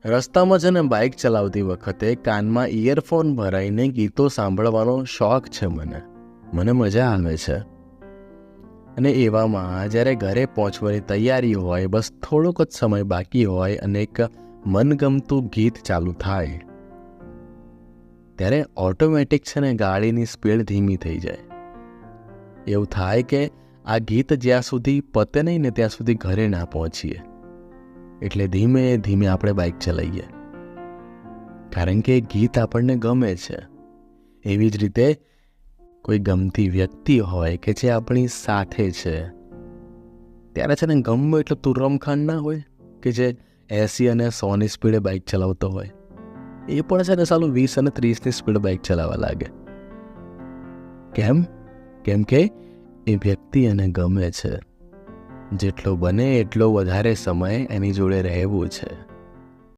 રસ્તામાં છે ને બાઇક ચલાવતી વખતે કાનમાં ઇયરફોન ભરાઈને ગીતો સાંભળવાનો શોખ છે. મને મજા આવે છે. અને એવામાં જ્યારે ઘરે પહોંચવાની તૈયારી હોય, બસ થોડોક જ સમય બાકી હોય અને એક મનગમતું ગીત ચાલુ થાય, ત્યારે ઓટોમેટિક છે ને ગાડીની સ્પીડ ધીમી થઈ જાય. એવું થાય કે આ ગીત જ્યાં સુધી પતે નહીં ને ત્યાં સુધી ઘરે ના પહોંચીએ. એટલે ધીમે ધીમે આપણે બાઇક ચલાવીએ, કારણ કે ગીત આપણને ગમે છે. એવી જ રીતે કોઈ ગમતી વ્યક્તિ હોય કે જે આપણી સાથે છે, ત્યારે છે ને ગમે એટલો તુરમખાન ના હોય કે જે 80 અને 100ની સ્પીડે બાઇક ચલાવતો હોય, એ પણ છે ને સાલું 20 અને 30ની સ્પીડે બાઇક ચલાવવા લાગે. કેમ કે એ વ્યક્તિ એને ગમે છે. જેટલો બને એટલો વધારે સમય એની જોડે રહેવું છે.